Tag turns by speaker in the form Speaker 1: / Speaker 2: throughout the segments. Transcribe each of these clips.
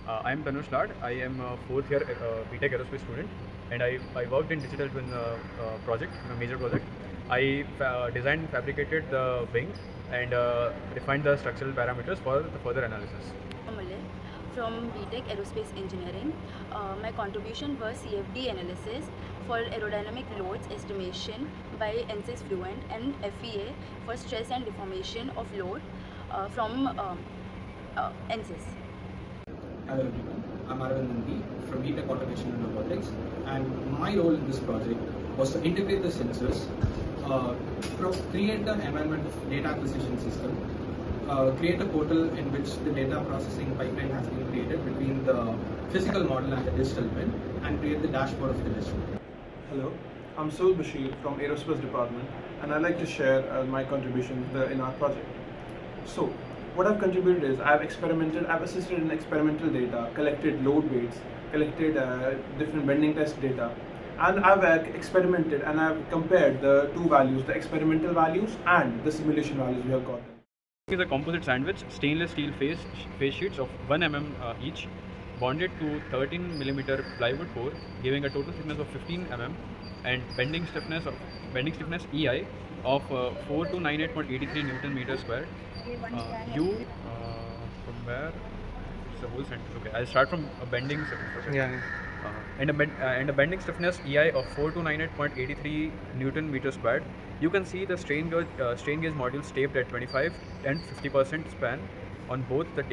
Speaker 1: I am Tanush Lad. I am a fourth year BTech aerospace student, and I worked in digital twin project, a major project. I designed and fabricated the wing and refined the structural parameters for the further analysis.
Speaker 2: Anomaly from BTech Aerospace Engineering. My contribution was CFD analysis for aerodynamic loads estimation by NSYS Fluent and FEA for stress and deformation of load from NSYS.
Speaker 3: Hello everyone, I'm Aravind from BTech Automation and Robotics, and my role in this project was to integrate the sensors, create an environment data acquisition system, create a portal in which the data processing pipeline has been created between the physical model and the digital twin, and create the dashboard of the digital twin.
Speaker 4: Hello, I'm Sul Bashir from Aerospace Department, and I'd like to share my contribution in our project. So, what I've contributed is I've assisted in experimental data, collected load weights, collected different bending test data, and I've experimented and I've compared the two values, the experimental values and the simulation values we have gotten.
Speaker 1: It is a composite sandwich, stainless steel face sheets of 1 mm each, bonded to 13 mm plywood core, giving a total thickness of 15 mm and bending stiffness EI of 4298.83 Newton meter square. From where? It's a whole sentence. Okay, I'll start from a bending stiffness. Okay.
Speaker 4: Yeah.
Speaker 1: And a bending stiffness EI of 4298.83 Newton meter squared. You can see the strain gauge modules taped at 25 and 50% span on both the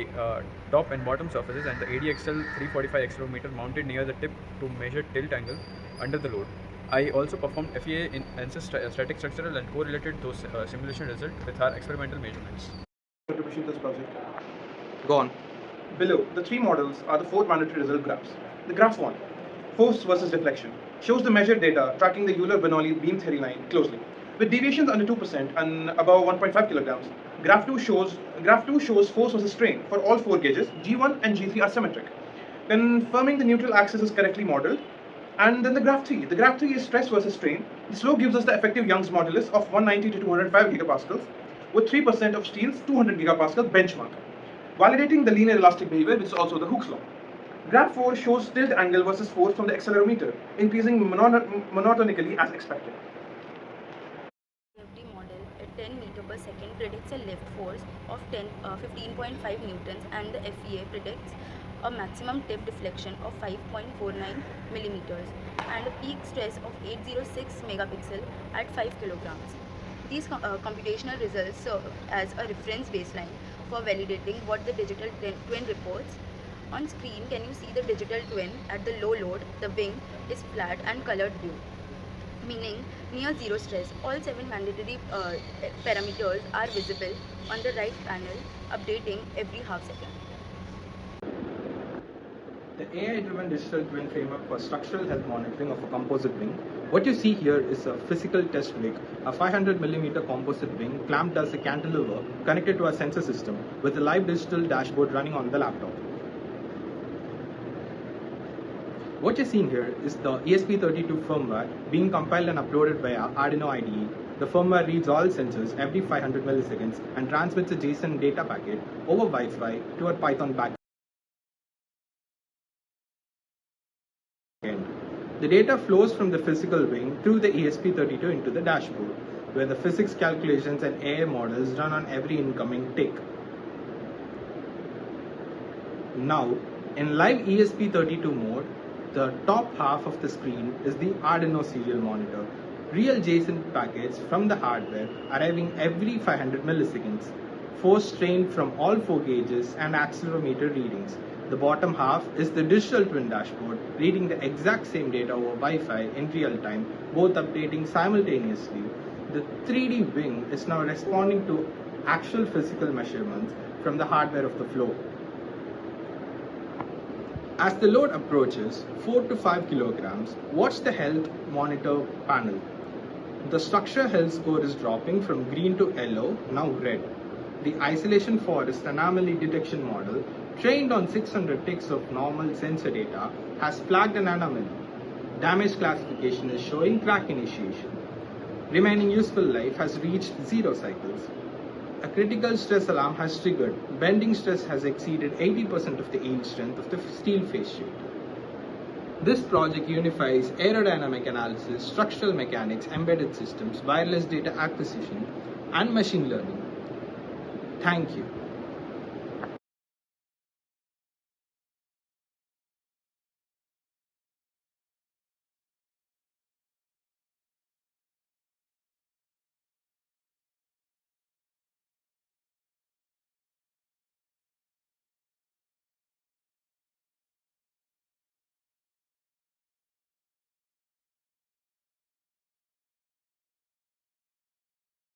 Speaker 1: top and bottom surfaces, and the ADXL 345 accelerometer mounted near the tip to measure tilt angle under the load. I also performed FEA in ANSYS static structural and correlated those simulation results with our experimental measurements.
Speaker 4: Contribution to this project.
Speaker 3: Go on.
Speaker 4: Below, the three models are the four mandatory result graphs. The graph 1, force versus deflection, shows the measured data tracking the Euler-Bernoulli beam theory line closely. With deviations under 2% and above 1.5 kilograms, graph 2 shows force versus strain for all four gauges. G1 and G3 are symmetric, confirming the neutral axis is correctly modeled. And then the graph 3. The graph 3 is stress versus strain. The slope gives us the effective Young's modulus of 190 to 205 gigapascals, with 3% of steel's 200 gigapascal benchmark, validating the linear elastic behavior, which is also the Hooke's law. Graph 4 shows tilt angle versus force from the accelerometer, increasing monotonically as expected.
Speaker 2: CFD model at 10 meter per second predicts a lift force of 15.5 newtons, and the FEA predicts a maximum tip deflection of 5.49 millimeters and a peak stress of 806 megapixel at 5 kilograms. These computational results serve as a reference baseline for validating what the digital twin reports. On screen, can you see the digital twin at the low load? The wing is flat and colored blue, meaning near zero stress. All 7 mandatory parameters are visible on the right panel, updating every half second.
Speaker 3: The AI-driven digital twin framework for structural health monitoring of a composite wing. What you see here is a physical test rig, a 500 mm composite wing clamped as a cantilever connected to a sensor system with a live digital dashboard running on the laptop. What you're seeing here is the ESP32 firmware being compiled and uploaded via Arduino IDE. The firmware reads all sensors every 500 milliseconds and transmits a JSON data packet over Wi-Fi to a Python backend. The data flows from the physical wing through the ESP32 into the dashboard, where the physics calculations and AI models run on every incoming tick. Now, in live ESP32 mode, the top half of the screen is the Arduino serial monitor. Real JSON packets from the hardware arriving every 500 milliseconds. Force strain from all 4 gauges and accelerometer readings. The bottom half is the digital twin dashboard, reading the exact same data over Wi-Fi in real time, both updating simultaneously. The 3D wing is now responding to actual physical measurements from the hardware of the floor. As the load approaches 4 to 5 kilograms, watch the health monitor panel. The structure health score is dropping from green to yellow, now red. The isolation forest anomaly detection model, trained on 600 ticks of normal sensor data, has flagged an anomaly. Damage classification is showing crack initiation. Remaining useful life has reached 0 cycles. a critical stress alarm has triggered. Bending stress has exceeded 80% of the yield strength of the steel face sheet. This project unifies aerodynamic analysis, structural mechanics, embedded systems, wireless data acquisition, and machine learning. Thank you.